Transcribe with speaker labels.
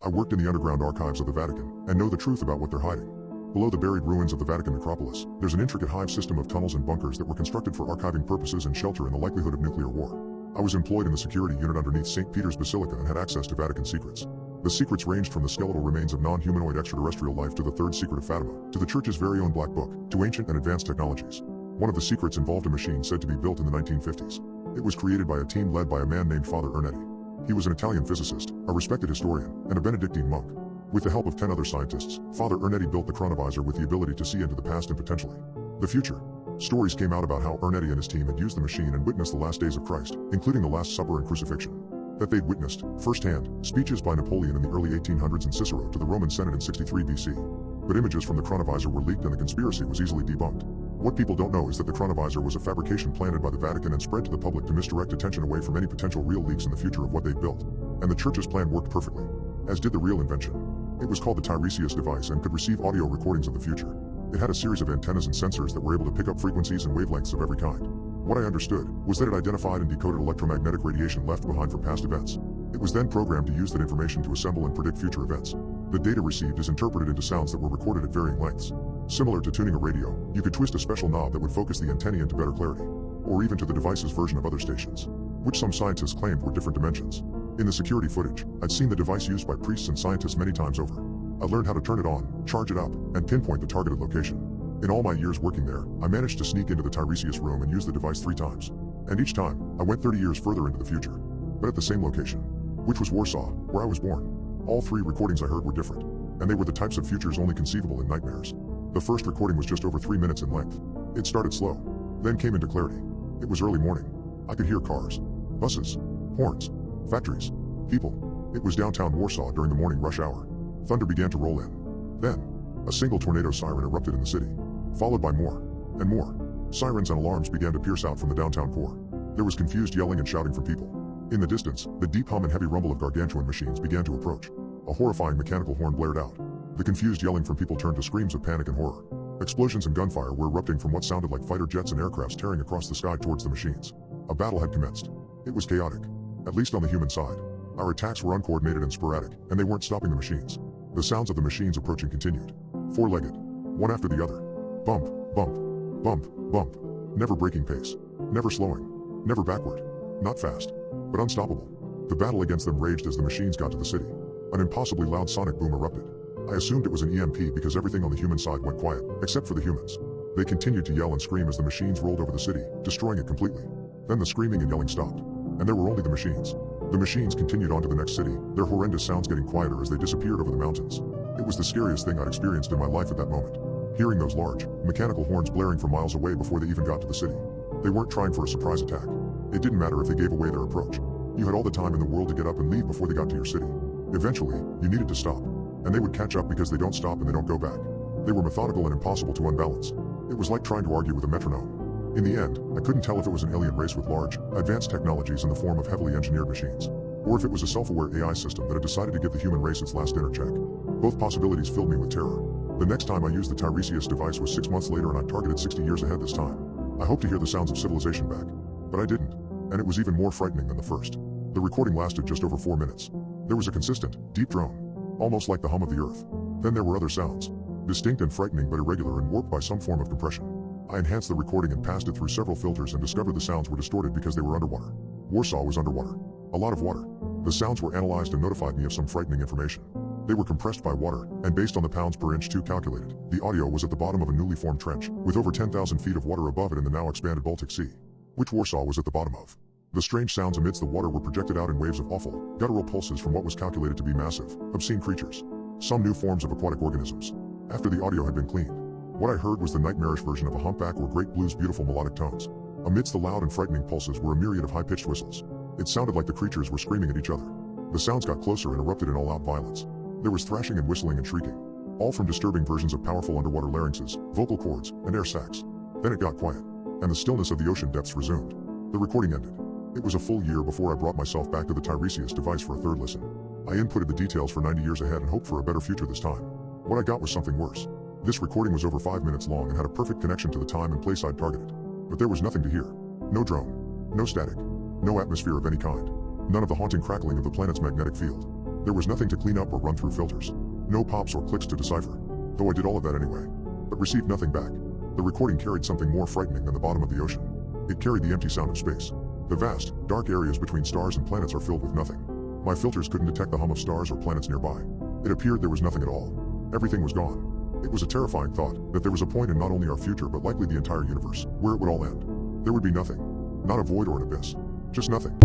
Speaker 1: I worked in the underground archives of the Vatican and know the truth about what they're hiding. Below the buried ruins of the Vatican necropolis, there's an intricate hive system of tunnels and bunkers that were constructed for archiving purposes and shelter in the likelihood of nuclear war. I was employed in the security unit underneath St. Peter's Basilica and had access to Vatican secrets. The secrets ranged from the skeletal remains of non-humanoid extraterrestrial life to the third secret of Fatima, to the church's very own black book, to ancient and advanced technologies. One of the secrets involved a machine said to be built in the 1950s. It was created by a team led by a man named Father Ernetti. He was an Italian physicist, a respected historian, and a Benedictine monk. With the help of 10 other scientists, Father Ernetti built the chronovisor with the ability to see into the past and potentially the future. Stories came out about how Ernetti and his team had used the machine and witnessed the last days of Christ, including the Last Supper and crucifixion. That they'd witnessed, firsthand, speeches by Napoleon in the early 1800s and Cicero to the Roman Senate in 63 BC. But images from the chronovisor were leaked and the conspiracy was easily debunked. What people don't know is that the chronovisor was a fabrication planted by the Vatican and spread to the public to misdirect attention away from any potential real leaks in the future of what they'd built. And the church's plan worked perfectly, as did the real invention. It was called the Tiresias device and could receive audio recordings of the future. It had a series of antennas and sensors that were able to pick up frequencies and wavelengths of every kind. What I understood was that it identified and decoded electromagnetic radiation left behind from past events. It was then programmed to use that information to assemble and predict future events. The data received is interpreted into sounds that were recorded at varying lengths. Similar to tuning a radio, you could twist a special knob that would focus the antennae into better clarity, or even to the device's version of other stations, which some scientists claimed were different dimensions. In the security footage, I'd seen the device used by priests and scientists many times over. I learned how to turn it on, charge it up, and pinpoint the targeted location. In all my years working there, I managed to sneak into the Tiresias room and use the device 3 times. And each time, I went 30 years further into the future. But at the same location, which was Warsaw, where I was born. All 3 recordings I heard were different, and they were the types of futures only conceivable in nightmares. The first recording was just over 3 minutes in length. It started slow, then came into clarity. It was early morning. I could hear cars, buses, horns, factories, people. It was downtown Warsaw during the morning rush hour. Thunder began to roll in. Then, a single tornado siren erupted in the city, followed by more and more. Sirens and alarms began to pierce out from the downtown core. There was confused yelling and shouting from people. In the distance, the deep hum and heavy rumble of gargantuan machines began to approach. A horrifying mechanical horn blared out. The confused yelling from people turned to screams of panic and horror. Explosions and gunfire were erupting from what sounded like fighter jets and aircrafts tearing across the sky towards the machines. A battle had commenced. It was chaotic, at least on the human side. Our attacks were uncoordinated and sporadic, and they weren't stopping the machines. The sounds of the machines approaching continued. 4-legged, one after the other. Bump, bump, bump, bump. Never breaking pace. Never slowing. Never backward. Not fast, but unstoppable. The battle against them raged as the machines got to the city. An impossibly loud sonic boom erupted. I assumed it was an EMP because everything on the human side went quiet, except for the humans. They continued to yell and scream as the machines rolled over the city, destroying it completely. Then the screaming and yelling stopped, and there were only the machines. The machines continued on to the next city, their horrendous sounds getting quieter as they disappeared over the mountains. It was the scariest thing I'd experienced in my life at that moment. Hearing those large, mechanical horns blaring from miles away before they even got to the city. They weren't trying for a surprise attack. It didn't matter if they gave away their approach. You had all the time in the world to get up and leave before they got to your city. Eventually, you needed to stop. And they would catch up because they don't stop and they don't go back. They were methodical and impossible to unbalance. It was like trying to argue with a metronome. In the end, I couldn't tell if it was an alien race with large, advanced technologies in the form of heavily engineered machines, or if it was a self-aware AI system that had decided to give the human race its last dinner check. Both possibilities filled me with terror. The next time I used the Tiresias device was 6 months later and I targeted 60 years ahead this time. I hoped to hear the sounds of civilization back, but I didn't, and it was even more frightening than the first. The recording lasted just over 4 minutes. There was a consistent, deep drone, almost like the hum of the earth. Then there were other sounds, distinct and frightening but irregular and warped by some form of compression. I enhanced the recording and passed it through several filters and discovered the sounds were distorted because they were underwater. Warsaw was underwater. A lot of water. The sounds were analyzed and notified me of some frightening information. They were compressed by water, and based on the pounds per inch 2 calculated, the audio was at the bottom of a newly formed trench, with over 10,000 feet of water above it in the now expanded Baltic Sea, which Warsaw was at the bottom of. The strange sounds amidst the water were projected out in waves of awful, guttural pulses from what was calculated to be massive, obscene creatures. Some new forms of aquatic organisms. After the audio had been cleaned, what I heard was the nightmarish version of a humpback or great blue's beautiful melodic tones. Amidst the loud and frightening pulses were a myriad of high-pitched whistles. It sounded like the creatures were screaming at each other. The sounds got closer and erupted in all-out violence. There was thrashing and whistling and shrieking, all from disturbing versions of powerful underwater larynxes, vocal cords, and air sacs. Then it got quiet, and the stillness of the ocean depths resumed. The recording ended. It was a full year before I brought myself back to the Tiresias device for a third listen. I inputted the details for 90 years ahead and hoped for a better future this time. What I got was something worse. This recording was over 5 minutes long and had a perfect connection to the time and place I'd targeted. But there was nothing to hear. No drone. No static. No atmosphere of any kind. None of the haunting crackling of the planet's magnetic field. There was nothing to clean up or run through filters. No pops or clicks to decipher. Though I did all of that anyway. But received nothing back. The recording carried something more frightening than the bottom of the ocean. It carried the empty sound of space. The vast, dark areas between stars and planets are filled with nothing. My filters couldn't detect the hum of stars or planets nearby. It appeared there was nothing at all. Everything was gone. It was a terrifying thought that there was a point in not only our future but likely the entire universe where it would all end. There would be nothing. Not a void or an abyss. Just nothing.